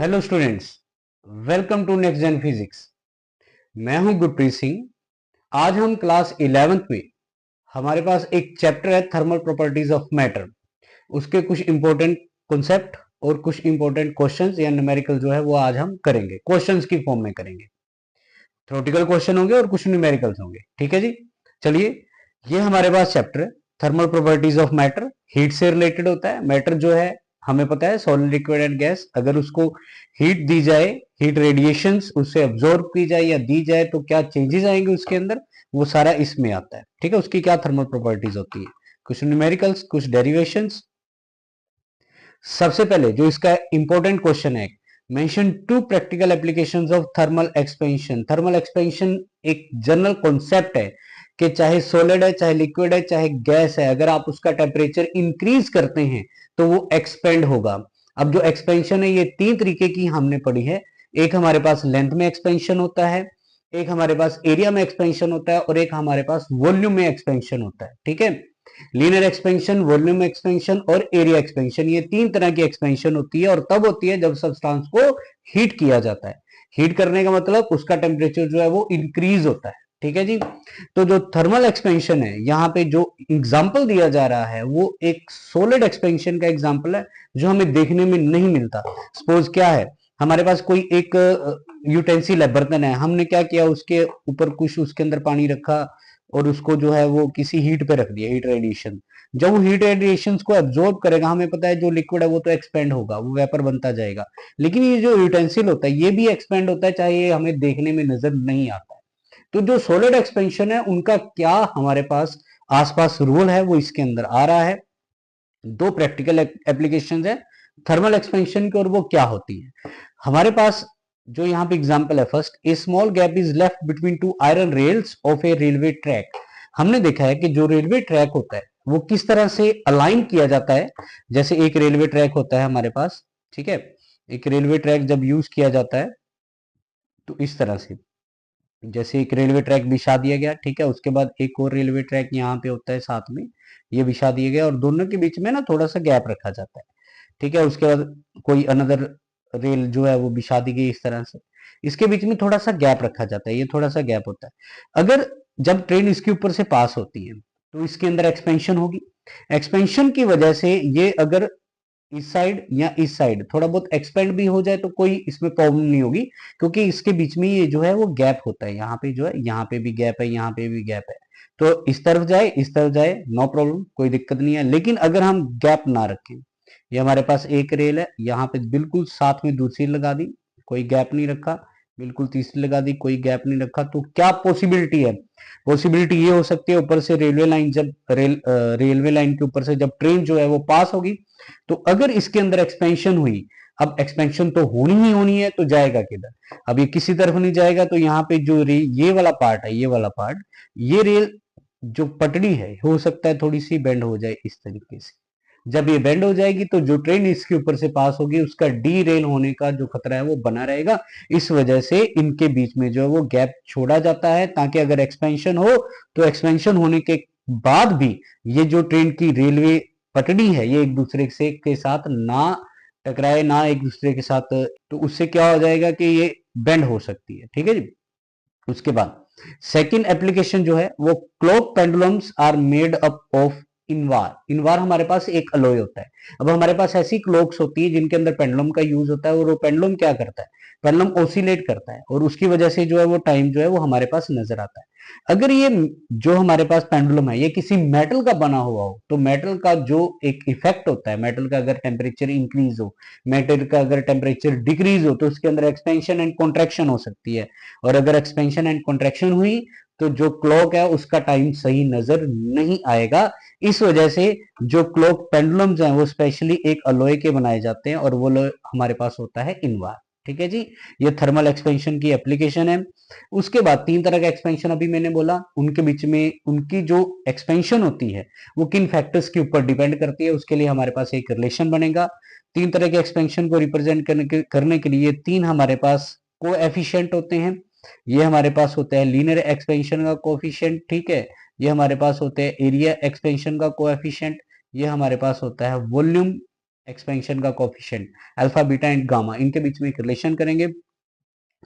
Hello students, welcome to next gen physics. मैं हूं गुरप्रीत सिंह। आज हम क्लास 11th में हमारे पास एक चैप्टर है थर्मल प्रॉपर्टीज ऑफ मैटर। उसके कुछ इंपॉर्टेंट कॉन्सेप्ट और कुछ इंपॉर्टेंट क्वेश्चंस या न्यूमेरिकल जो है वो आज हम करेंगे, क्वेश्चंस की फॉर्म में करेंगे। थ्योरेटिकल क्वेश्चन होंगे और कुछ न्यूमेरिकल्स होंगे। ठीक है जी, चलिए। ये हमारे पास चैप्टर है thermal properties of matter. Heat से रिलेटेड होता है। मैटर जो है हमें पता है सॉलिड, लिक्विड एंड गैस। अगर उसको हीट दी जाए, हीट रेडिएशंस उससे एब्जॉर्ब की जाए या दी जाए तो क्या चेंजेस आएंगे उसके अंदर, वो सारा इसमें आता है। ठीक है, उसकी क्या थर्मल प्रॉपर्टीज होती है, कुछ न्यूमेरिकल्स, कुछ डेरिवेशंस। सबसे पहले जो इसका इंपॉर्टेंट क्वेश्चन है, mention to practical applications of thermal expansion. Thermal expansion एक जनरल कॉन्सेप्ट है कि चाहे सॉलिड है, चाहे लिक्विड है, चाहे गैस है, अगर आप उसका टेम्परेचर इंक्रीज करते हैं तो वो एक्सपेंड होगा। अब जो एक्सपेंशन है ये तीन तरीके की हमने पढ़ी है। एक हमारे पास लेंथ में एक्सपेंशन होता है, एक हमारे पास एरिया में एक्सपेंशन होता है और एक हमारे पास वॉल्यूम में एक्सपेंशन होता है। ठीक है, लीनियर एक्सपेंशन, वॉल्यूम एक्सपेंशन और एरिया एक्सपेंशन, ये तीन तरह की एक्सपेंशन होती है और तब होती है जब सब्सटेंस को हीट किया जाता है। हीट करने का मतलब उसका टेम्परेचर जो है वो इंक्रीज होता है। ठीक है जी। तो जो थर्मल एक्सपेंशन है, यहाँ पे जो एग्जाम्पल दिया जा रहा है वो एक सॉलिड एक्सपेंशन का एग्जाम्पल है जो हमें देखने में नहीं मिलता। सपोज क्या है, हमारे पास कोई एक यूटेंसिल है, बर्तन है, हमने क्या किया, उसके ऊपर कुछ उसके अंदर पानी रखा और उसको जो है वो किसी हीट पे रख दिया, हीट रेडिएशन। जब वो हीट रेडिएशन को एब्जॉर्ब करेगा, हमें पता है जो लिक्विड है वो तो एक्सपेंड होगा, वो वेपर बनता जाएगा। लेकिन ये जो यूटेंसिल होता है ये भी एक्सपेंड होता है, चाहे ये हमें देखने में नजर नहीं आता है। तो जो सॉलिड एक्सपेंशन है उनका क्या हमारे पास आसपास रूल है वो इसके अंदर आ रहा है। दो प्रैक्टिकल एप्लीकेशन है थर्मल एक्सपेंशन की और वो क्या होती है हमारे पास। जो यहाँ पे एग्जांपल है, first, A small gap is left between two iron rails of A railway track. हमने देखा है कि जो रेलवे ट्रैक होता है वो किस तरह से अलाइन किया जाता है। जैसे एक रेलवे ट्रैक होता है हमारे पास, ठीक है, एक रेलवे ट्रैक जब यूज किया जाता है तो इस तरह से, जैसे एक रेलवे ट्रैक बिछा दिया गया, ठीक है, उसके बाद एक और रेलवे ट्रैक यहाँ पे होता है साथ में, ये बिछा दिया गया और दोनों के बीच में ना थोड़ा सा गैप रखा जाता है। ठीक है, उसके बाद कोई अनदर रेल जो है वो बिछा दी गई इस तरह से, इसके बीच में थोड़ा सा गैप रखा जाता है, ये थोड़ा सा गैप होता है। अगर जब ट्रेन इसके ऊपर से पास होती है तो इसके अंदर एक्सपेंशन होगी। एक्सपेंशन की वजह से ये अगर इस साइड या इस साइड थोड़ा बहुत एक्सपेंड भी हो जाए तो कोई इसमें प्रॉब्लम नहीं होगी, क्योंकि इसके बीच में ये जो है वो गैप होता है। यहाँ पे जो है, यहाँ पे भी गैप है, यहाँ पे भी गैप है, तो इस तरफ जाए इस तरफ जाए, नो प्रॉब्लम, कोई दिक्कत नहीं है। लेकिन अगर हम गैप ना रखें, ये हमारे पास एक रेल है, यहाँ पे बिल्कुल साथ में दूसरी लगा दी, कोई गैप नहीं रखा, बिल्कुल तीसरी लगा दी, कोई गैप नहीं रखा, तो क्या पॉसिबिलिटी है? पॉसिबिलिटी ये हो सकती है, ऊपर से रेलवे लाइन, जब रेलवे लाइन के ऊपर से जब ट्रेन जो है वो पास होगी तो अगर इसके अंदर एक्सपेंशन हुई, अब एक्सपेंशन तो होनी ही होनी है, तो जाएगा किधर? अब ये किसी तरफ नहीं जाएगा, तो यहाँ पे जो ये वाला पार्ट है, ये वाला पार्ट, ये रेल जो पटड़ी है हो सकता है थोड़ी सी बेंड हो जाए इस तरीके से। जब ये बेंड हो जाएगी तो जो ट्रेन इसके ऊपर से पास होगी उसका डी रेल होने का जो खतरा है वो बना रहेगा। इस वजह से इनके बीच में जो है वो गैप छोड़ा जाता है, ताकि अगर एक्सपेंशन हो तो एक्सपेंशन होने के बाद भी ये जो ट्रेन की रेलवे पटड़ी है ये एक दूसरे से के साथ ना टकराए, ना एक दूसरे के साथ, तो उससे क्या हो जाएगा कि ये बेंड हो सकती है। ठीक है जी। उसके बाद सेकंड एप्लीकेशन जो है वो, clock pendulums are made up of invar. Invar हमारे पास एक अलॉय होता है। अब हमारे पास ऐसी क्लॉक्स होती है जिनके अंदर पेंडुलम का यूज होता है और वो पेंडुलम क्या करता है, पेंडुलम ओसिलेट करता है और उसकी वजह से जो है वो टाइम जो है वो हमारे पास नजर आता है। अगर ये जो हमारे पास पेंडुलम है ये किसी मेटल का बना हुआ हो तो मेटल का जो एक इफेक्ट होता है, मेटल का अगर टेम्परेचर इंक्रीज हो, मेटल का अगर टेम्परेचर डिक्रीज हो, तो उसके अंदर एक्सपेंशन एंड कॉन्ट्रैक्शन हो सकती है। और अगर एक्सपेंशन एंड कॉन्ट्रैक्शन हुई तो जो क्लॉक है उसका टाइम सही नजर नहीं आएगा। इस वजह से जो क्लॉक पेंडुलम्स हैं वो स्पेशली एक अलॉय के बनाए जाते हैं और वो हमारे पास होता है इनवार। ठीक है जी, ये थर्मल एक्सपेंशन की एप्लीकेशन है। उसके बाद तीन तरह का एक्सपेंशन अभी मैंने बोला, उनके बीच में उनकी जो एक्सपेंशन होती है वो किन फैक्टर्स के ऊपर डिपेंड करती है, उसके लिए हमारे पास एक रिलेशन बनेगा। तीन तरह के एक्सपेंशन को रिप्रेजेंट करने के लिए तीन हमारे पास कोएफिशिएंट होते हैं। ये हमारे पास होता है लीनियर एक्सपेंशन का कोएफिशिएंट, ठीक है, ये हमारे पास होते हैं एरिया एक्सपेंशन का कोएफिशिएंट, ये हमारे पास होता है वॉल्यूम एक्सपेंशन का coefficient alpha beta and gamma, इनके बीच में एक रिलेशन करेंगे।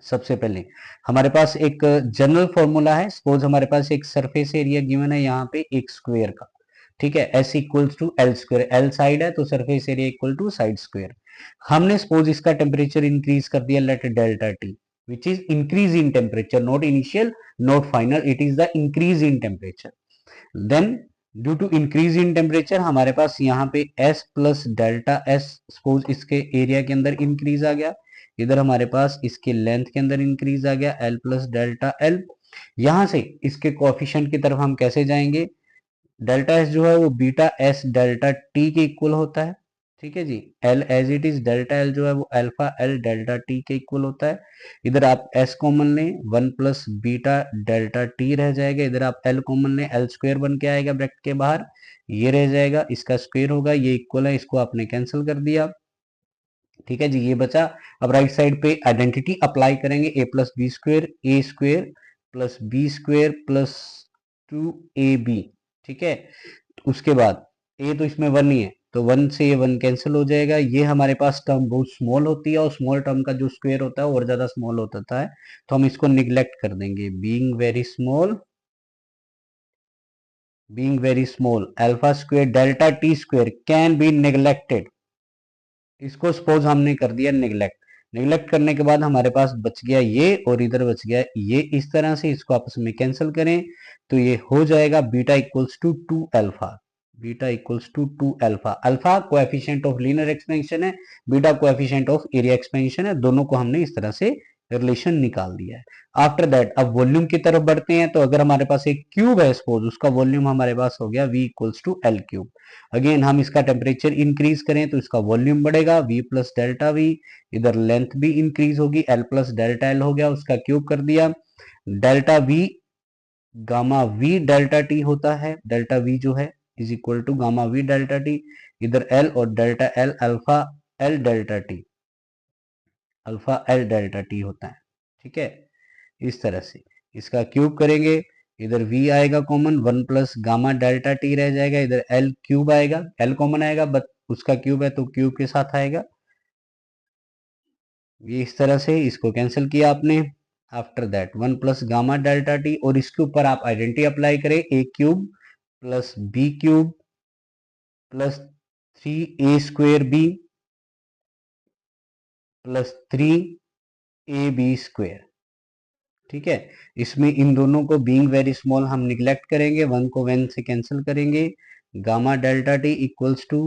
सबसे पहले हमारे पास एक जनरल फॉर्मूला है। सपोज हमारे पास एक सरफेस एरिया गिवन है यहाँ पे एक स्क्वायर का, ठीक है, S equals to L square, L side है तो surface area equal to side square. हमने सपोज इसका टेम्परेचर इंक्रीज कर दिया, let delta T, which is increase in temperature, not initial not final, it is the increase in temperature. Then due to increase in temperature हमारे पास यहाँ पे S plus delta S, suppose इसके area के अंदर increase आ गया, इधर हमारे पास इसके लेंथ के अंदर इंक्रीज आ गया L प्लस डेल्टा एल। यहां से इसके कोएफिशिएंट की तरफ हम कैसे जाएंगे, डेल्टा एस जो है वो बीटा एस डेल्टा टी के इक्वल होता है, ठीक है जी। L as it is, delta L जो है वो अल्फा एल डेल्टा टी के इक्वल होता है। इधर आप एस कॉमन लें, 1 प्लस बीटा डेल्टा टी रह जाएगा, इधर आप एल कॉमन लें, एल स्क्वायर बन के आएगा ब्रैकेट के बाहर, ये रह जाएगा, इसका स्क्वायर होगा, ये इक्वल है, इसको आपने कैंसिल कर दिया, ठीक है जी, ये बचा। अब राइट साइड पे आइडेंटिटी अप्लाई करेंगे, A plus B square, A square plus B square plus 2ab, ठीक है। उसके बाद ए तो इसमें 1 ही है तो 1 से ये 1 कैंसिल हो जाएगा, ये हमारे पास टर्म बहुत स्मॉल होती है और स्मॉल टर्म का जो स्क्वायर होता है और ज्यादा स्मॉल होता है, तो हम इसको निग्लेक्ट कर देंगे, being very small alpha square delta T square can be neglected. इसको सपोज हमने कर दिया निग्लेक्ट, निग्लेक्ट करने के बाद हमारे पास बच गया ये और इधर बच गया ये, इस तरह से इसको आपस में कैंसिल करें तो ये हो जाएगा beta equals to 2 alpha, beta equals to 2 alpha. Alpha coefficient of linear expansion है, beta coefficient of area expansion है, दोनों को हमने इस तरह से रिलेशन निकाल दिया है। आफ्टर दैट अब वॉल्यूम की तरफ बढ़ते हैं, तो अगर हमारे पास एक क्यूब है सपोज, उसका वॉल्यूम हमारे पास हो गया V equals to L cube. Again हम इसका टेम्परेचर इंक्रीज करें तो इसका वॉल्यूम बढ़ेगा, V प्लस डेल्टा वी, इधर लेंथ भी इंक्रीज होगी, L प्लस डेल्टा एल हो गया, उसका क्यूब कर दिया, delta V gamma V delta T होता है, डेल्टा V जो है is equal to gamma V delta T, इधर L और delta L alpha L delta T, alpha L delta T होता है, ठीक है। इस तरह से इसका क्यूब करेंगे, इधर V आएगा common, 1 plus gamma delta T रह जाएगा, इधर L क्यूब आएगा, L कॉमन आएगा बट उसका क्यूब है तो क्यूब के साथ आएगा, ये इस तरह से इसको कैंसिल किया आपने। After that 1 plus gamma delta T और इसके ऊपर आप आइडेंटिटी अप्लाई करें, A cube plus B cube plus 3a square B plus 3ab square, ठीक है। इसमें इन दोनों को बीइंग वेरी स्मॉल हम निग्लेक्ट करेंगे, 1 को 1 से कैंसिल करेंगे, gamma delta T equals to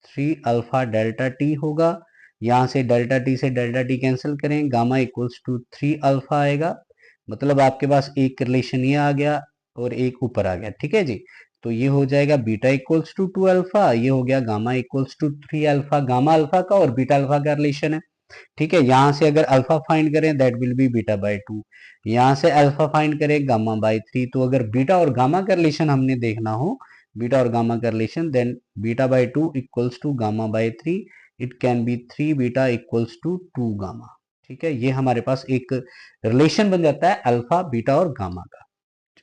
3 alpha delta T होगा, यहाँ से डेल्टा टी कैंसिल करें, गामा इक्वल्स टू 3 अल्फा आएगा, मतलब आपके पास एक रिलेशन ये आ गया और एक ऊपर आ गया, ठीक है जी। तो ये हो जाएगा बीटा इक्वल्स टू 2 अल्फा, ये हो गया gamma equals to 3 alpha, gamma alpha का और बीटा अल्फा का रिलेशन है, ठीक है। यहां से अगर अल्फा फाइंड करें that will B beta by 2, यहां से अल्फा फाइंड करें गामा बाय 3, तो अगर बीटा और गामा का रिलेशन हमने देखना हो, बीटा और गामा का relation, then beta by 2 equals to gamma by 3, it can be 3 beta equals to 2 gamma, ठीक है। ये हमारे पास एक रिलेशन बन जाता है अल्फा बीटा और गामा का।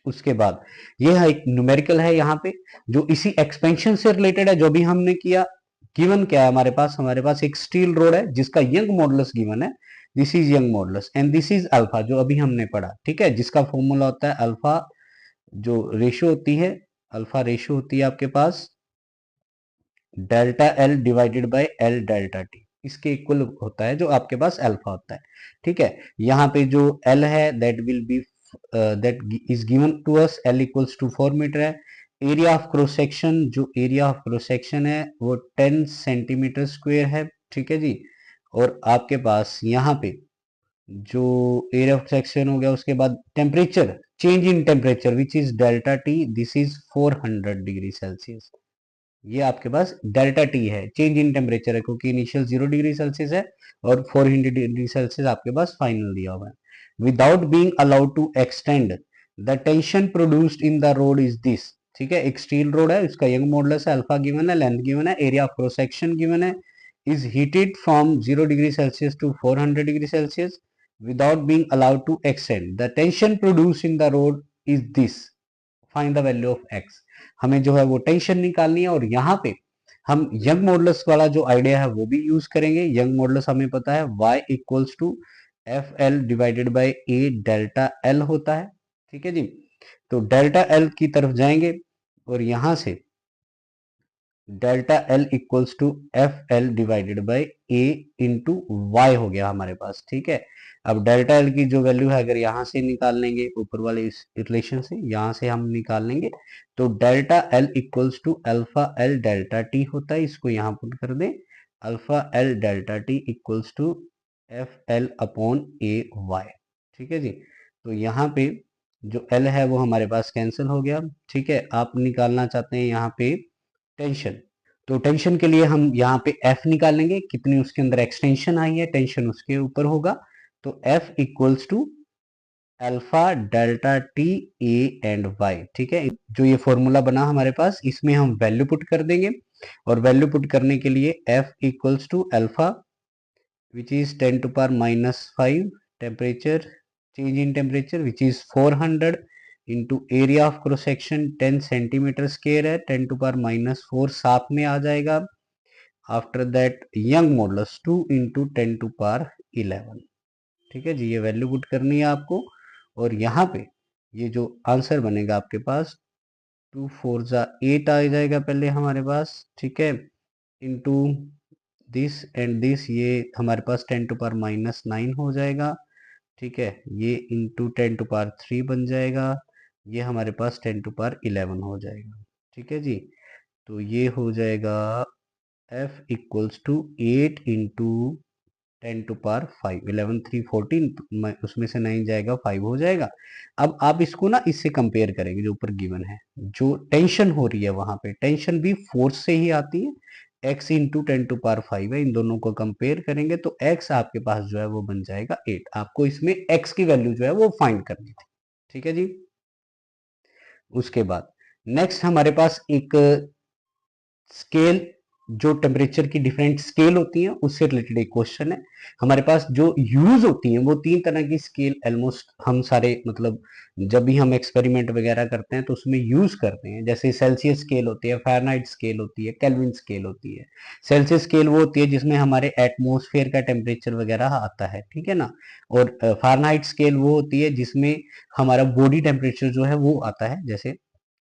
उसके बाद ये है एक न्यूमेरिकल है यहाँ पे जो इसी एक्सपेंशन से रिलेटेड है, जो भी हमने किया। गिवन क्या है हमारे पास एक स्टील रोड है जिसका यंग मॉडुलस गिवन है, this is young modulus and this is alpha जो अभी हमने पढ़ा, ठीक है, जिसका फॉर्मूला होता है अल्फा, जो रेशियो होती है, अल्फा रेशियो होती है आपके पास delta L divided by L delta T, इसके इक्वल होता है जो आपके पास अल्फा होता है, ठीक है। यहाँ पे जो एल है that will be that is given to us, L equals to 4 metre है। एरिया ऑफ क्रॉस सेक्शन, जो एरिया ऑफ क्रॉस सेक्शन है वो 10 सेंटीमीटर स्क्वायर है, ठीक है जी। और आपके पास यहाँ पे जो एरिया ऑफ सेक्शन हो गया, उसके बाद temperature, change in temperature which is delta T, this is 400 degree Celsius, ये आपके पास डेल्टा टी है, चेंज इन टेम्परेचर है क्योंकि इनिशियल 0 डिग्री सेल्सियस है और 400 डिग्री सेल्सियस आपके पास फाइनल दिया हुआ है। Without being allowed to extend the tension produced in the rod is this, ठीक है। एक स्टील रोड है, इसका यंग मॉडुलस है, अल्फा गिवन है, लेंथ गिवन है, area of cross section given है, is heated from 0 degree Celsius to 400 degree Celsius without being allowed to extend. The tension produced in the road is this. Find the value of x. हमें जो है वो tension निकालनी है और यहाँ पे हम यंग मॉडुलस वाला जो आइडिया है वो भी यूज करेंगे। यंग मॉडुलस हमें पता है y equals to F L divided by A delta L होता है। ठीक है जी, तो डेल्टा एल की तरफ जाएंगे और यहां से delta L equals to F L divided by A into Y हो गया हमारे पास। ठीक है, अब डेल्टा एल की जो वैल्यू है अगर यहाँ से निकाल लेंगे, ऊपर वाले इस रिलेशन से यहाँ से हम निकाल लेंगे, तो delta L equals to alpha L delta T होता है। इसको यहाँ पुट कर दें, alpha L delta T equals to F L upon A Y. ठीक है जी, तो यहाँ पे जो एल है वो हमारे पास कैंसिल हो गया। ठीक है, आप निकालना चाहते हैं यहाँ पे टेंशन, तो टेंशन के लिए हम यहाँ पे एफ निकालेंगे, कितनी उसके अंदर एक्सटेंशन आई है, टेंशन उसके ऊपर होगा। तो F equals to alpha delta T A and Y. ठीक है, जो ये फॉर्मूला बना हमारे पास, इसमें हम वैल्यू पुट कर देंगे, और वैल्यू पुट करने के लिए F equals to alpha which is 10 to power minus 5, temperature change in temperature which is 400 into area of cross section 10 centimetre square है, 10 टू पावर माइनस 4 साथ में आ जाएगा। After that Young modulus 2 into 10 to power 11। ठीक है जी, ये value put करनी है आपको, और यहाँ पे ये जो आंसर बनेगा आपके पास 2 4 जा 8 आ जाएगा पहले हमारे पास। ठीक है, इंटू दिस एंड दिस, ये हमारे पास 10 टू पावर माइनस 9 हो जाएगा। ठीक है, ये इंटू 10 टू पावर 3 बन जाएगा, ये हमारे पास 10 टू पावर 11 हो जाएगा। ठीक है जी, तो ये हो जाएगा f equals to 8 into 10 to power 5, 11 3 14, उसमें से 9 जाएगा 5 हो जाएगा। अब आप इसको ना इससे कंपेयर करेंगे, जो ऊपर गिवन है, जो टेंशन हो रही है वहां पे टेंशन भी फोर्स से ही आती है, x इंटू 10 टू पावर 5 है, इन दोनों को कंपेयर करेंगे तो x आपके पास जो है वो बन जाएगा 8। आपको इसमें x की वैल्यू जो है वो फाइंड करनी थी। ठीक है जी, उसके बाद नेक्स्ट हमारे पास एक स्केल, जो टेम्परेचर की डिफरेंट स्केल होती हैं उससे रिलेटेड एक क्वेश्चन है। हमारे पास जो यूज होती हैं वो 3 तरह की स्केल ऑलमोस्ट हम सारे, मतलब जब भी हम एक्सपेरिमेंट वगैरह करते हैं तो उसमें यूज करते हैं। जैसे सेल्सियस स्केल होती है, फ़ारेनहाइट स्केल होती है, केल्विन स्केल होती है। सेल्सियस स्केल वो होती है जिसमें हमारे एटमॉस्फेयर का टेम्परेचर वगैरह आता है, ठीक है ना। और फ़ारेनहाइट स्केल वो होती है जिसमें हमारा बॉडी टेम्परेचर जो है वो आता है, जैसे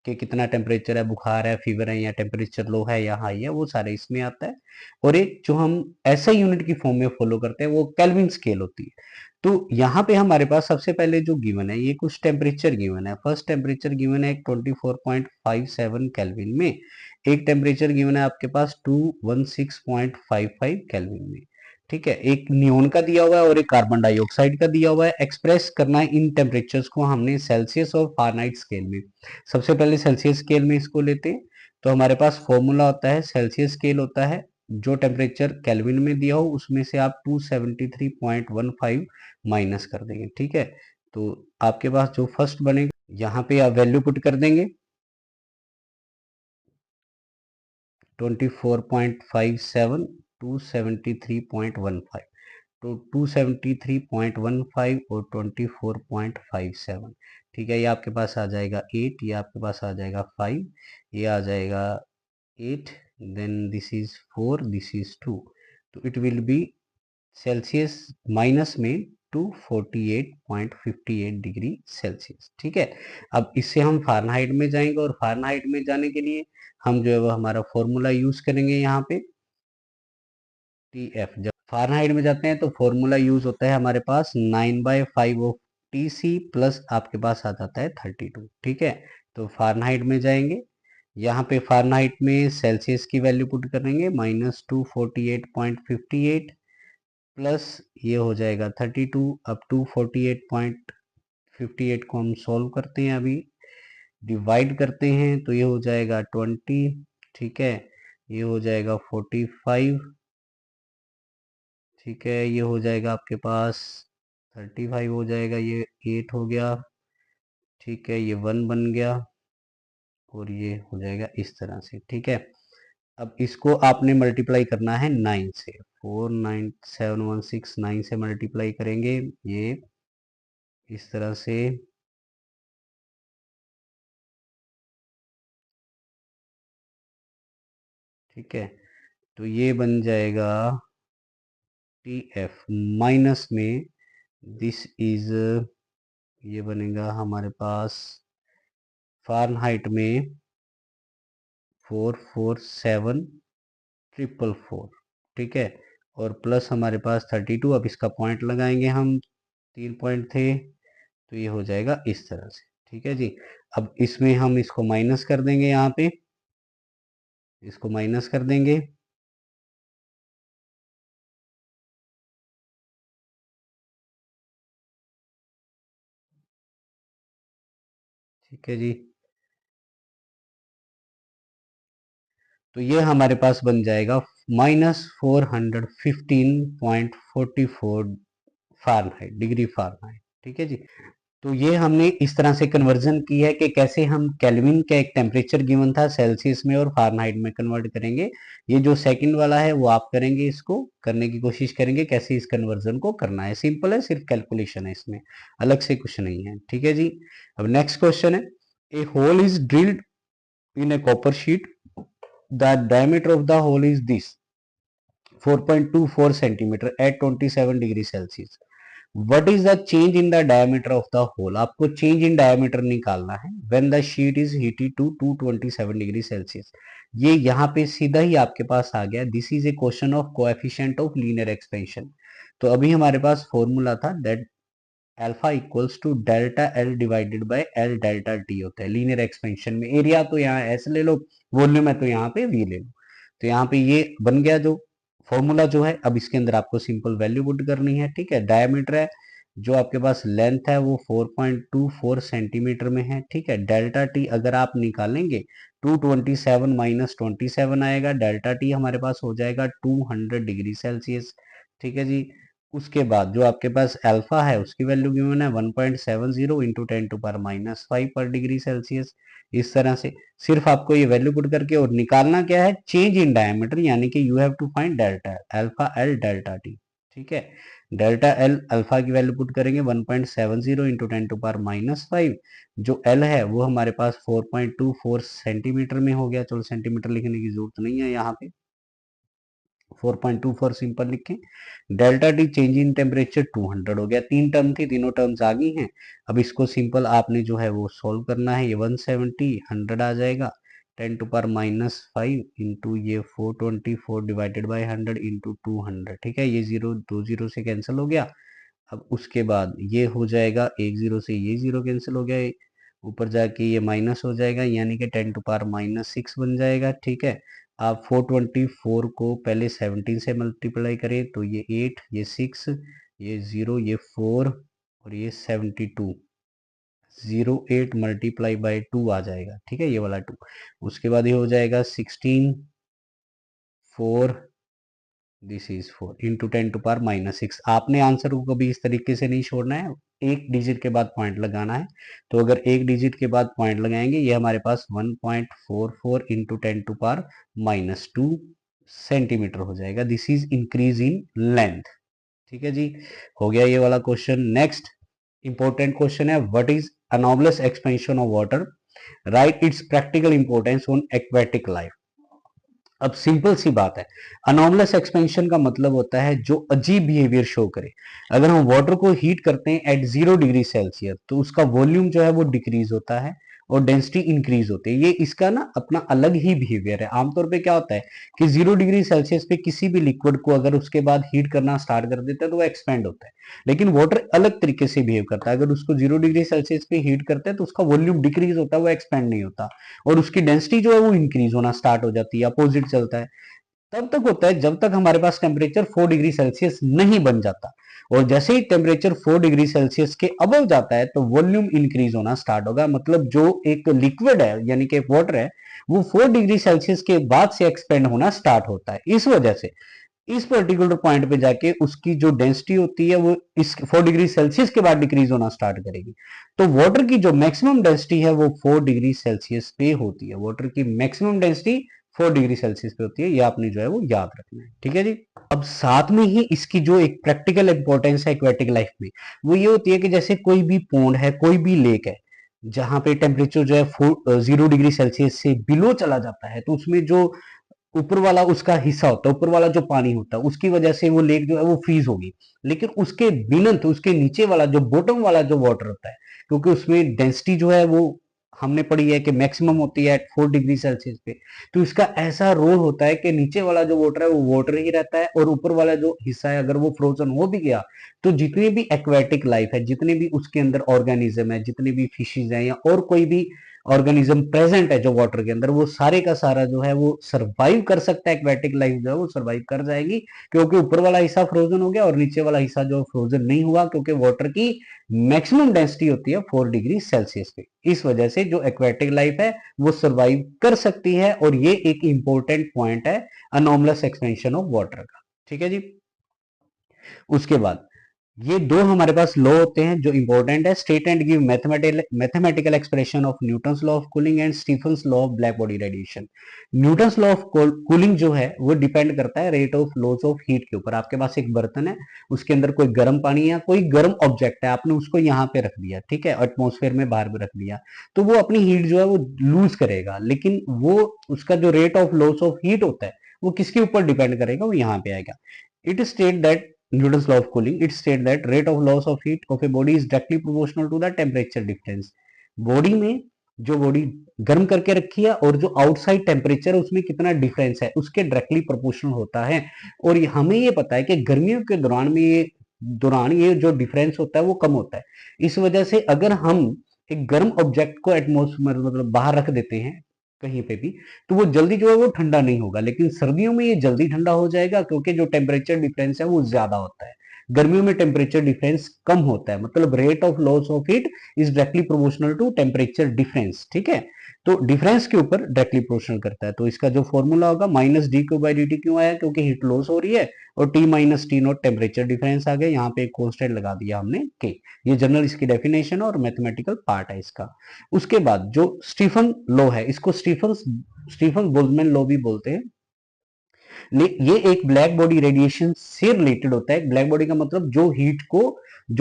कि कितना टेम्परेचर है, बुखार है, फीवर है, या टेम्परेचर लो है या हाई है, वो सारे इसमें आता है। और एक जो हम ऐसे यूनिट की फॉर्म में फॉलो करते हैं वो केल्विन स्केल होती है। तो यहाँ पे हमारे पास सबसे पहले जो गिवन है, ये कुछ टेम्परेचर गिवन है। फर्स्ट टेम्परेचर गिवन है 24.57 केल्विन में, एक टेम्परेचर गिवन है आपके पास 216.55 केल्विन में। ठीक है, एक नियोन का दिया हुआ है और एक कार्बन डाइऑक्साइड का दिया हुआ है। एक्सप्रेस करना है इन टेम्परेचर्स को हमने सेल्सियस और फ़ारेनहाइट स्केल में। सबसे पहले सेल्सियस स्केल में इसको लेते हैं, तो हमारे पास फॉर्मूला होता है, सेल्सियस स्केल होता है जो टेम्परेचर केल्विन में दिया हो उसमें से आप 273.15 माइनस कर देंगे। ठीक है, तो आपके पास जो फर्स्ट बनेगा यहाँ पे आप वैल्यू पुट कर देंगे 24.57, 273.15, तो 273.15 और 24.57। ठीक है, ये आपके पास आ जाएगा 8, ये आपके पास आ जाएगा 5, ये आ जाएगा 8, then this is 4, this is 2, तो it will be Celsius minus में 248.58 डिग्री सेल्सियस। ठीक है, अब इससे हम फ़ारेनहाइट में जाएंगे, और फ़ारेनहाइट में जाने के लिए हम जो है वो हमारा फॉर्मूला यूज करेंगे यहाँ पे टी एफ। जब फ़ारेनहाइट में जाते हैं तो फॉर्मूला यूज होता है हमारे पास 9/5 ऑफ टी सी प्लस आपके पास आ जाता है 32। ठीक है, तो फ़ारेनहाइट में जाएंगे, यहाँ पे फ़ारेनहाइट में सेल्सियस की वैल्यू पुट करेंगे -248.58 प्लस ये हो जाएगा 32। अब 248.58 को हम सॉल्व करते हैं, अभी डिवाइड करते हैं तो ये हो जाएगा 20। ठीक है, ये हो जाएगा 45। ठीक है, ये हो जाएगा आपके पास 35 हो जाएगा, ये 8 हो गया। ठीक है, ये 1 बन गया, और ये हो जाएगा इस तरह से। ठीक है, अब इसको आपने मल्टीप्लाई करना है 9 से, 49716 9 से मल्टीप्लाई करेंगे, ये इस तरह से ठीक है, तो ये बन जाएगा TF माइनस में दिस इज, ये बनेगा हमारे पास फ़ारेनहाइट में 447,444, ठीक है, और प्लस हमारे पास 32। अब इसका पॉइंट लगाएंगे हम, 3 पॉइंट थे, तो ये हो जाएगा इस तरह से। ठीक है जी, अब इसमें हम इसको माइनस कर देंगे, यहाँ पे इसको माइनस कर देंगे, ठीक है जी। तो ये हमारे पास बन जाएगा -415.44 फ़ारेनहाइट, डिग्री फ़ारेनहाइट। ठीक है जी, तो ये हमने इस तरह से कन्वर्जन की है कि कैसे हम केल्विन का एक टेम्परेचर गिवन था सेल्सियस में और फ़ारेनहाइट में कन्वर्ट करेंगे। ये जो सेकंड वाला है वो आप करेंगे, इसको करने की कोशिश करेंगे कैसे इस कन्वर्जन को करना है। सिंपल है, सिर्फ कैलकुलेशन है, इसमें अलग से कुछ नहीं है। ठीक है जी, अब नेक्स्ट क्वेश्चन है, a hole is drilled in a copper sheet, the diameter of the hole is this 4.24 centimetre at 27 degree Celsius. What is the change in the diameter of the hole? आपको change in diameter निकालना है when the sheet is heated to 227 degree Celsius. ये यहाँ पे सीधा ही आपके पास आ गया, this is a question of coefficient of linear expansion. तो अभी हमारे पास फॉर्मूला था that alpha equals to delta L divided by L delta T होता है लीनियर एक्सपेंशन में। एरिया तो यहाँ एस ले लो, वॉल्यूम है तो यहाँ पे वी ले लो। तो यहाँ पे ये बन गया जो फॉर्मूला जो है। अब इसके अंदर आपको सिंपल वैल्यू पुट करनी है। ठीक है, डायमीटर है, जो आपके पास लेंथ है वो 4.24 सेंटीमीटर में है। ठीक है, डेल्टा टी अगर आप निकालेंगे 227 माइनस 27 आएगा, डेल्टा टी हमारे पास हो जाएगा 200 डिग्री सेल्सियस। ठीक है जी, उसके बाद जो आपके पास अल्फा है उसकी वैल्यू गिवन है 1.70 इंटू 10⁻⁵ पर डिग्री सेल्सियस। इस तरह से सिर्फ आपको ये वैल्यू पुट करके और निकालना क्या है, चेंज इन डायमीटर, यानी कि you have to find delta alpha L delta T. ठीक है, डेल्टा एल अल्फा की वैल्यू पुट करेंगे 1.70 इंटू 10⁻⁵, जो एल है वो हमारे पास 4.24 सेंटीमीटर में हो गया। चलो सेंटीमीटर लिखने की जरूरत नहीं है, यहाँ पे 4.24 सिंपल लिखें। Delta T change in temperature 200 हो गया। तीन टर्म थी, तीनों टर्म्स आ गई हैं। अब इसको सिंपल आपने जो है वो सॉल्व करना है। ये 170 100 आ जाएगा, 10⁻⁵ इंटू ये 424 डिवाइडेड बाई 100 इंटू 200। ठीक है, ये जीरो दो जीरो से कैंसिल हो गया। अब उसके बाद ये हो जाएगा, एक जीरो से ये जीरो कैंसिल हो गया, ऊपर जाके ये माइनस हो जाएगा, यानी कि 10⁻⁻6 बन जाएगा। ठीक है, आप 424 को पहले 17 से मल्टीप्लाई करें तो ये 8, ये 6, ये 0, ये 4 और ये 72, 08 मल्टीप्लाई बाई 2 आ जाएगा। ठीक है, ये वाला 2। उसके बाद ये हो जाएगा 16 4, दिस इज 4 इंटू 10⁻⁻6। आपने आंसर को कभी इस तरीके से नहीं छोड़ना है, एक डिजिट के बाद पॉइंट लगाना है। तो अगर एक डिजिट के बाद पॉइंट लगाएंगे, ये हमारे पास 1.44 इंटू 10⁻⁻2 सेंटीमीटर हो जाएगा। This is increase in length. ठीक है जी, हो गया ये वाला क्वेश्चन। नेक्स्ट इंपॉर्टेंट क्वेश्चन है, what is anomalous expansion of water, right it's practical importance on aquatic life. अब सिंपल सी बात है, अनोमलस एक्सपेंशन का मतलब होता है जो अजीब बिहेवियर शो करे। अगर हम वाटर को हीट करते हैं एट 0 डिग्री सेल्सियस तो उसका वॉल्यूम जो है वो डिक्रीज होता है और डेंसिटी इंक्रीज होती है। ये इसका ना अपना अलग ही बिहेवियर है। आमतौर पे क्या होता है कि 0 डिग्री सेल्सियस पे किसी भी लिक्विड को अगर उसके बाद हीट करना स्टार्ट कर देता है तो वो एक्सपेंड होता है, लेकिन वाटर अलग तरीके से बिहेव करता है। अगर उसको 0 डिग्री सेल्सियस पे हीट करते हैं तो उसका वॉल्यूम डिक्रीज होता है, वो एक्सपेंड नहीं होता, और उसकी डेंसिटी जो है वो इंक्रीज होना स्टार्ट हो जाती है, अपोजिट चलता है। तब तक होता है जब तक हमारे पास टेम्परेचर 4 डिग्री सेल्सियस नहीं बन जाता, और जैसे ही टेम्परेचर 4 डिग्री सेल्सियस के अबव जाता है तो वॉल्यूम इंक्रीज होना स्टार्ट होगा। मतलब जो एक लिक्विड है यानी कि वाटर है, वो 4 डिग्री सेल्सियस के बाद से एक्सपेंड होना स्टार्ट होता है। इस वजह से इस पर्टिकुलर पॉइंट पे जाके उसकी जो डेंसिटी होती है वो इस 4 डिग्री सेल्सियस के बाद डिक्रीज होना स्टार्ट करेगी। तो वाटर की जो मैक्सिमम डेंसिटी है वो 4 डिग्री सेल्सियस पे होती है। वाटर की मैक्सिमम डेंसिटी 4 डिग्री सेल्सियस पे होती है, ये आपने जो है वो याद रखना है। ठीक है जी, अब साथ में ही इसकी जो एक प्रैक्टिकल इंपॉर्टेंस है एक्वेटिक लाइफ में, वो ये होती है कि जैसे कोई भी पोंड है, कोई भी लेक है, जहां पे टेम्परेचर जो है 0 डिग्री सेल्सियस से बिलो चला जाता है, तो उसमें जो ऊपर वाला उसका हिस्सा होता है, ऊपर वाला जो पानी होता है उसकी वजह से वो लेक जो है वो फ्रीज होगी। लेकिन उसके बिनंत उसके नीचे वाला जो बॉटम वाला जो वाटर होता है, क्योंकि उसमें डेंसिटी जो है वो हमने पढ़ी है कि मैक्सिमम होती है एट 4 डिग्री सेल्सियस पे। तो इसका ऐसा रोल होता है कि नीचे वाला जो वाटर है वो वाटर ही रहता है, और ऊपर वाला जो हिस्सा है अगर वो फ्रोजन हो भी गया तो जितनी भी एक्वेटिक लाइफ है, जितने भी उसके अंदर ऑर्गेनिज्म है, जितने भी फिशेज हैं या और कोई भी ऑर्गेनिज्म प्रेजेंट है जो वाटर के अंदर, वो सारे का सारा जो है वो सरवाइव कर सकता है। एक्वेटिक लाइफ जो है वो सरवाइव कर जाएगी, क्योंकि ऊपर वाला हिस्सा फ्रोजन हो गया और नीचे वाला हिस्सा जो फ्रोजन नहीं हुआ, क्योंकि वाटर की मैक्सिमम डेंसिटी होती है 4 डिग्री सेल्सियस पे। इस वजह से जो एक्वेटिक लाइफ है वो सरवाइव कर सकती है, और ये एक इंपॉर्टेंट पॉइंट है अनोमलस एक्सपेंशन ऑफ वाटर का। ठीक है जी। उसके बाद ये दो हमारे पास लॉ होते हैं जो इंपॉर्टेंट है, state and give mathematical expression of Newton's law of cooling and Stefan's law of black body radiation. Newton's law of cooling जो है वो डिपेंड करता है rate of loss of heat के ऊपर। आपके पास एक बर्तन है, उसके अंदर कोई गर्म पानी या कोई गर्म ऑब्जेक्ट है, आपने उसको यहाँ पे रख दिया, ठीक है, एटमोस्फेयर में बाहर में रख दिया, तो वो अपनी हीट जो है वो लूज करेगा, लेकिन वो उसका जो rate of loss of heat होता है वो किसके ऊपर डिपेंड करेगा, वो यहाँ पे आएगा। It state that Newton's law of cooling, it states that rate of loss of heat of a body is directly proportional to the temperature difference. Body में जो बॉडी गर्म करके रखी है और जो आउटसाइड टेम्परेचर है उसमें कितना डिफरेंस है उसके डायरेक्टली प्रोपोर्शनल होता है। और हमें ये पता है कि गर्मियों के दौरान ये जो डिफरेंस होता है वो कम होता है। इस वजह से अगर हम एक गर्म ऑब्जेक्ट को एटमोस्फेयर मतलब बाहर रख देते हैं कहीं पे भी, तो वो जल्दी जो है वो ठंडा नहीं होगा, लेकिन सर्दियों में ये जल्दी ठंडा हो जाएगा, क्योंकि जो टेम्परेचर डिफरेंस है वो ज्यादा होता है। गर्मियों में टेम्परेचर डिफरेंस कम होता है, मतलब rate of loss of heat is directly proportional to temperature difference. ठीक है, तो डिफरेंस के ऊपर डायरेक्टली प्रोपोर्शनल करता है। तो इसका जो फॉर्मूला होगा minus D Q by D T, क्यों आया, क्योंकि हीट लॉस हो रही है, और T minus T naught temperature difference आ गया, यहाँ पे एक कॉन्स्टेंट लगा दिया हमने के। ये जनरल इसकी डेफिनेशन और मैथमेटिकल पार्ट है इसका। उसके बाद जो स्टीफन लॉ है, इसको स्टीफन बोल्ट्जमैन लॉ भी बोलते हैं। ये एक ब्लैक बॉडी रेडिएशन से रिलेटेड होता है। ब्लैक बॉडी का मतलब जो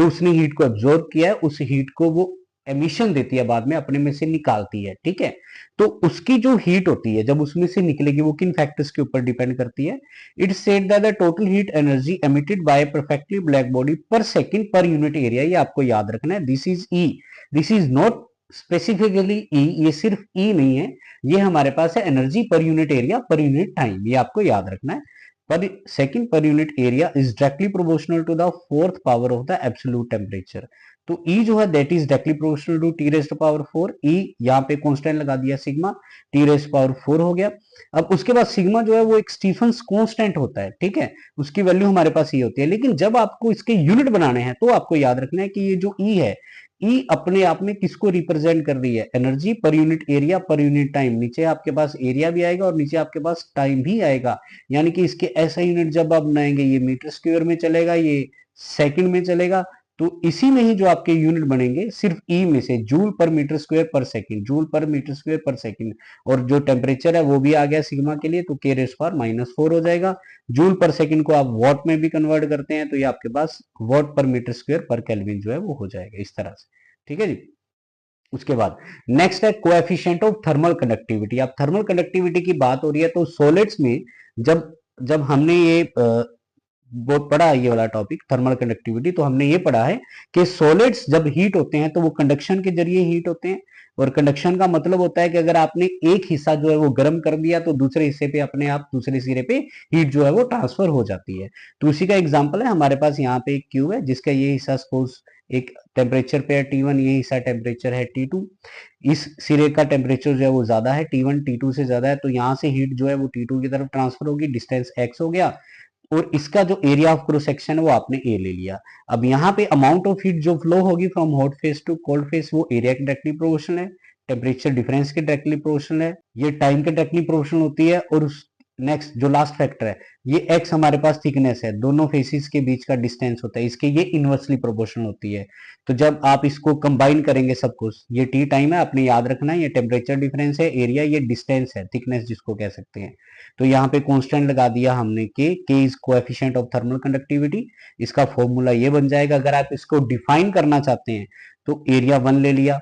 उसने हीट को एब्जॉर्ब किया है उस हीट को वो एमिशन देती है, बाद में अपने में से निकालती है। ठीक है, तो उसकी जो हीट होती है जब उसमें से निकलेगी वो किन फैक्टर्स के ऊपर डिपेंड करती है। It said that the total heat energy emitted by perfectly black body per second per unit area, ये आपको याद रखना है। This is E, this is not specifically E, ये सिर्फ ई नहीं है, ये हमारे पास है energy per unit area per unit time, ये आपको याद रखना है। Per second per unit area is directly proportional to the fourth power of the absolute temperature. तो E जो है that is directly proportional to T raise to power 4। E यहाँ पे कांस्टेंट लगा दिया sigma, T raise to power 4 हो गया। अब उसके बाद सिग्मा जो है वो एक स्टीफन्स कांस्टेंट होता है, ठीक है, उसकी वैल्यू हमारे पास ये होती है। लेकिन जब आपको इसके यूनिट बनाने हैं तो आपको याद रखना है कि ये जो E है, ई अपने आप में किसको रिप्रेजेंट कर रही है, energy per unit area per unit time. नीचे आपके पास एरिया भी आएगा और नीचे आपके पास टाइम भी आएगा, यानी कि इसके ऐसा यूनिट जब आप बनाएंगे ये मीटर स्क्वायर में चलेगा, ये सेकंड में चलेगा। तो इसी में ही जो आपके यूनिट बनेंगे सिर्फ ई में से, joule per metre square per second, joule per metre square per second. और जो टेम्परेचर है वो भी आ गया सिग्मा के लिए, तो के रेस पावर -4 हो जाएगा। जूल पर सेकंड को आप वॉट में भी कन्वर्ट करते हैं तो ये आपके पास वॉट पर मीटर स्क्वायर पर केल्विन जो है वो हो जाएगा इस तरह से। ठीक है जी। उसके बाद नेक्स्ट है कोएफिशिएंट ऑफ थर्मल कंडक्टिविटी। अब थर्मल कंडक्टिविटी की बात हो रही है तो सॉलिड्स में जब जब हमने ये बहुत पढ़ा है ये वाला टॉपिक थर्मल कंडक्टिविटी, तो हमने ये पढ़ा है कि सॉलिड्स जब हीट होते हैं तो वो कंडक्शन के जरिए हीट होते हैं। और कंडक्शन का मतलब होता है कि अगर आपने एक हिस्सा जो है वो गर्म कर दिया तो दूसरे हिस्से पे अपने आप दूसरे सिरे पे हीट जो है वो ट्रांसफर हो जाती है। तो उसी का एग्जांपल है हमारे पास यहाँ पे एक क्यूब है जिसका ये हिस्सा सपोज एक टेम्परेचर पे है T1, ये हिस्सा टेम्परेचर है T2। इस सिरे का टेम्परेचर जो है वो ज्यादा है, T1 T2 से ज्यादा है, तो यहाँ से हीट जो है वो T2 की तरफ ट्रांसफर होगी, डिस्टेंस x हो गया, और इसका जो एरिया ऑफ क्रॉस सेक्शन है वो आपने ए ले लिया। अब यहाँ पे अमाउंट ऑफ हीट जो फ्लो होगी from hot face to cold face वो एरिया के डायरेक्टली प्रोपोर्शनल है, टेम्परेचर डिफरेंस के डायरेक्टली प्रोपोर्शनल है, ये टाइम के डायरेक्टली प्रोपोर्शनल होती है। और नेक्स्ट जो लास्ट फैक्टर है ये x हमारे पास थिकनेस है, दोनों फेसिस के बीच का डिस्टेंस होता है, इसके ये इनवर्सली प्रोपोर्शनल होती है। तो जब आप इसको कंबाइन करेंगे सब कुछ, ये टी टाइम है आपने याद रखना है, ये टेम्परेचर डिफरेंस है, एरिया ये डिस्टेंस है, थिकनेस जिसको कह सकते हैं। तो यहाँ पे कांस्टेंट लगा दिया हमने के is coefficient of thermal conductivity. इसका फॉर्मूला ये बन जाएगा, अगर आप इसको डिफाइन करना चाहते हैं तो एरिया 1 ले लिया,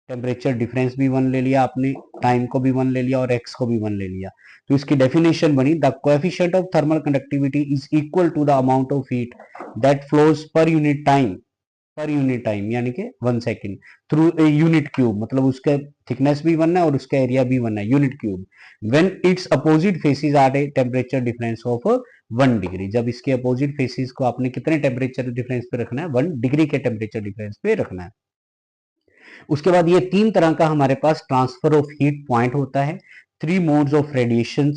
टेम्परेचर डिफरेंस भी 1 ले लिया आपने, टाइम को भी 1 ले लिया और एक्स को भी 1 ले लिया। तो इसकी डेफिनेशन बनी, the coefficient of thermal conductivity is equal to the amount of heat that flows per unit time यानी कि 1 second through a unit cube, मतलब उसका थिकनेस भी 1 है और उसका एरिया भी 1 है, unit cube, when its opposite faces are a temperature difference of 1 degree. जब इसके अपोजिट फेसेस को आपने कितने टेम्परेचर डिफरेंस पे रखना है, 1 डिग्री के टेम्परेचर डिफरेंस पे रखना है। उसके बाद ये 3 तरह का हमारे पास ट्रांसफर ऑफ हीट पॉइंट होता है, 3 मोड्स ऑफ रेडिएशन,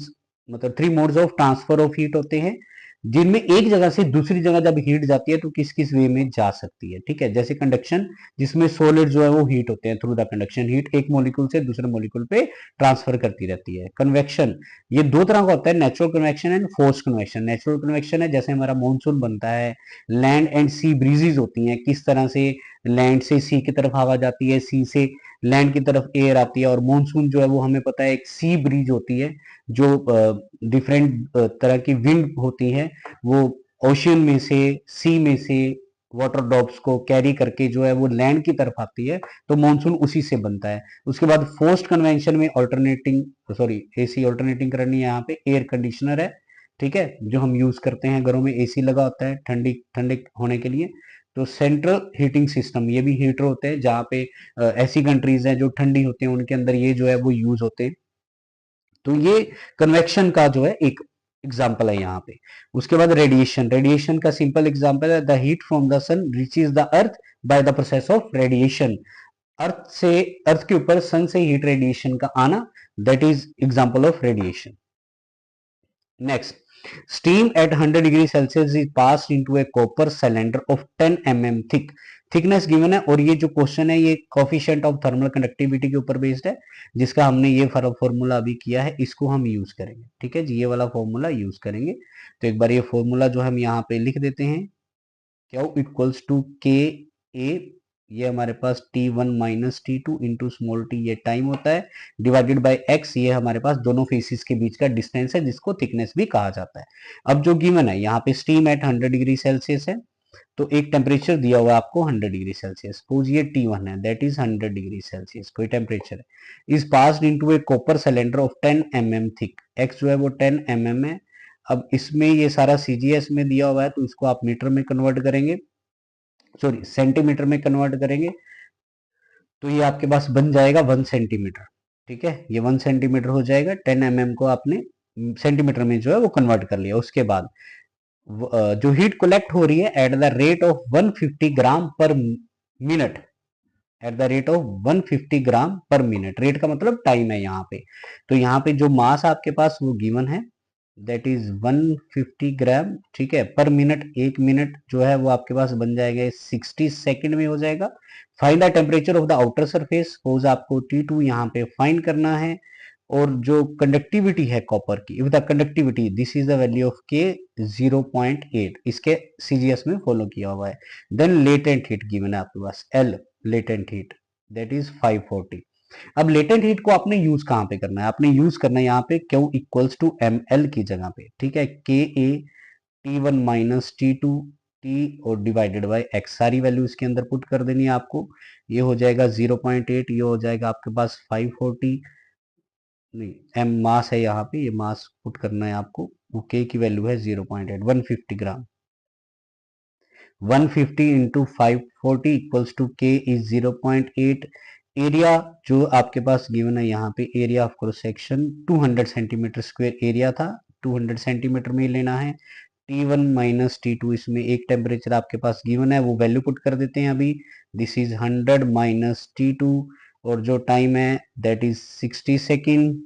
मतलब 3 modes of transfer of heat होते हैं, जिनमें एक जगह से दूसरी जगह जब हीट जाती है तो किस किस वे में जा सकती है। ठीक है, जैसे कंडक्शन, जिसमें सॉलिड जो है वो हीट होते हैं, थ्रू द कंडक्शन हीट एक मॉलिक्यूल से दूसरे मॉलिक्यूल पे ट्रांसफर करती रहती है। कन्वेक्शन, ये 2 तरह का होता है, natural convection and force convection. Natural convection है जैसे हमारा मानसून बनता है, लैंड एंड सी ब्रीजेज होती हैं, किस तरह से लैंड से सी की तरफ हवा जाती है, सी से लैंड की तरफ एयर आती है, और मानसून जो है वो हमें पता है एक सी ब्रीज होती है, जो डिफरेंट तरह की विंड होती है, वो ओशियन में से, सी में से वाटर ड्रॉप्स को कैरी करके जो है वो लैंड की तरफ आती है, तो मानसून उसी से बनता है। उसके बाद फोर्स्ड कन्वेंशन में एसी ऑल्टरनेटिंग करनी है, यहाँ पे एयर कंडीशनर है, ठीक है, जो हम यूज करते हैं घरों में, एसी लगा होता है ठंडी ठंडे होने के लिए। तो सेंट्रल हीटिंग सिस्टम, ये भी हीटर होते हैं, जहाँ पे ऐसी कंट्रीज हैं जो ठंडी होती हैं, उनके अंदर ये जो है वो यूज होते हैं। तो ये कन्वेक्शन का जो है एक एग्जाम्पल है यहाँ पे। उसके बाद रेडिएशन, रेडिएशन का सिंपल एग्जाम्पल है, the heat from the sun reaches the earth by the process of radiation. Earth के ऊपर सन से हीट रेडिएशन का आना, that is example of radiation. Next, steam at 100 degree Celsius is passed into a copper cylinder of 10 mm thick। Thickness given है, और ये जो question है ये कोफिशिएंट ऑफ थर्मल कंडक्टिविटी के ऊपर बेस्ड है, जिसका हमने ये फॉर्मूला अभी किया है, इसको हम यूज करेंगे। ठीक है जी, ये वाला फॉर्मूला यूज करेंगे। तो एक बार ये फॉर्मूला जो हम यहाँ पे लिख देते हैं, क्यू इक्वल्स टू के ए, ये हमारे पास T1 minus T2 into small T, ये टाइम होता है, डिवाइडेड बाय x, ये हमारे पास दोनों फेसिस के बीच का डिस्टेंस है, जिसको थिकनेस भी कहा जाता है। अब जो गिवन है यहाँ पे स्टीम एट 100 डिग्री सेल्सियस है, तो एक टेम्परेचर दिया हुआ है आपको 100 डिग्री सेल्सियस, सपोज ये T1 है, दैट इज 100 डिग्री सेल्सियस कोई टेम्परेचर है, is passed into A copper cylinder of 10 mm thick, x जो है वो 10 mm है। अब इसमें ये सारा CGS में दिया हुआ है, तो इसको आप मीटर में कन्वर्ट करेंगे, सॉरी सेंटीमीटर में कन्वर्ट करेंगे, तो ये आपके पास बन जाएगा 1 सेंटीमीटर। ठीक है, ये 1 सेंटीमीटर हो जाएगा, 10 mm को आपने सेंटीमीटर में जो है वो कन्वर्ट कर लिया। उसके बाद जो हीट कलेक्ट हो रही है एट द रेट ऑफ 150 ग्राम पर minute, at the rate of 150 ग्राम पर मिनट, रेट का मतलब टाइम है यहाँ पे। तो यहाँ पे जो मास आपके पास वो गिवन है, दैट इज 150 ग्राम, ठीक है, पर मिनट, 1 मिनट जो है वो आपके पास बन जाएगा 60 सेकंड में हो जाएगा। Find the temperature of the outer surface, suppose आपको T2 यहाँ पे फाइंड करना है, और जो कंडक्टिविटी है कॉपर की, if the conductivity, this is the value of के 0.8, इसके CGS में फॉलो किया हुआ है। देन लेटेंट हीट गिवन है आपके पास L, latent heat that is 540। अब लेटेंट हीट को आपने यूज कहाँ पे करना है, आपने यूज करना है यहाँ पे Q इक्वल्स टू ml की जगह पे, ठीक है, के ए T1 माइनस T2 T और डिवाइडेड बाय x, सारी वैल्यू इसके अंदर पुट कर देनी है आपको। ये हो जाएगा 0.8, ये हो जाएगा आपके पास 540, नहीं m मास है यहाँ पे, ये मास पुट करना है आपको, वो k की वैल्यू है 0.8, 150 gram, 150 into 540 equals to k is 0.8। Area जो आपके पास गिवन है यहाँ पे, area of cross section 200 centimetre square area था, 200 सेंटीमीटर में लेना है। T1 माइनस T2, इसमें एक टेम्परेचर आपके पास गिवन है, वो वैल्यू पुट कर देते हैं अभी, दिस इज 100 माइनस T2, और जो टाइम है दैट इज 60 सेकेंड।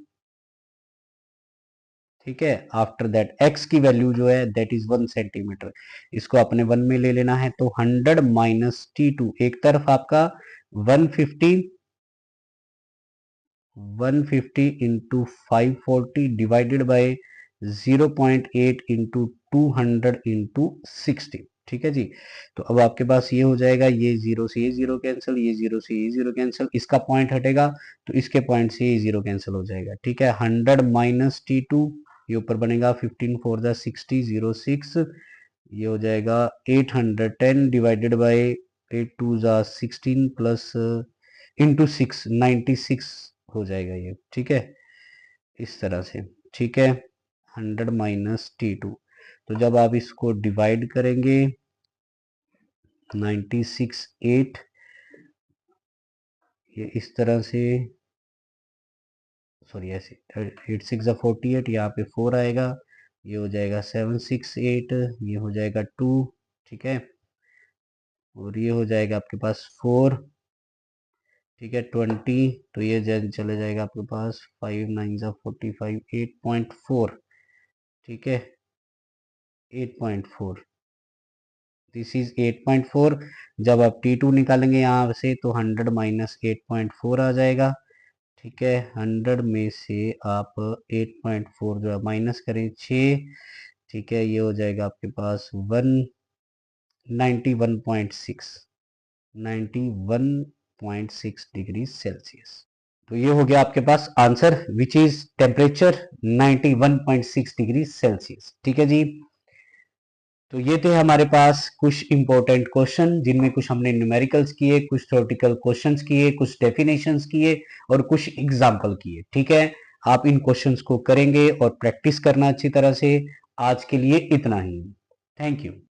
ठीक है, आफ्टर दैट x की वैल्यू जो है दैट इज 1 सेंटीमीटर, इसको अपने 1 में ले लेना है, तो 100 माइनस T2, एक तरफ आपका 150, 150 into 540 divided by 0.8 into 200 into 60। ठीक है जी, तो अब आपके पास ये हो जाएगा, ये जीरो से ये जीरो कैंसिल, ये जीरो से ये जीरो कैंसिल, इसका पॉइंट हटेगा तो इसके पॉइंट से ये जीरो कैंसिल हो जाएगा। ठीक है, 100 माइनस T2, ये ऊपर बनेगा 15 फोर द 60, 06, ये हो जाएगा 810 डिवाइडेड बाय 8 टू ज़ा 16 प्लस इंटू 6 96 हो जाएगा ये, ठीक है, इस तरह से, ठीक है। 100 माइनस T2, तो जब आप इसको डिवाइड करेंगे 96 8, ये इस तरह से, सॉरी ऐसे 8 6 48, यहाँ पे 4 आएगा, ये हो जाएगा 7 6 8, ये हो जाएगा 2, ठीक है, और ये हो जाएगा आपके पास 4, ठीक है, 20, तो ये चले जाएगा आपके पास 5 9 45, 8.4, ठीक है, 8.4, दिस इज 8.4। जब आप T2 निकालेंगे यहाँ से तो 100 माइनस 8.4 आ जाएगा, ठीक है। 100 में से आप 8.4 जो है माइनस करें 6, ठीक है, ये हो जाएगा आपके पास 91.6 91.6 डिग्री सेल्सियस। तो ये हो गया आपके पास answer, which is temperature 91.6 degree Celsius, ठीक है जी। तो ये थे हमारे पास कुछ इंपॉर्टेंट क्वेश्चन, जिनमें कुछ हमने न्यूमेरिकल्स किए, कुछ थ्योरेटिकल क्वेश्चंस किए, कुछ डेफिनेशंस किए और कुछ एग्जाम्पल किए, ठीक है। आप इन क्वेश्चंस को करेंगे और प्रैक्टिस करना अच्छी तरह से। आज के लिए इतना ही, थैंक यू।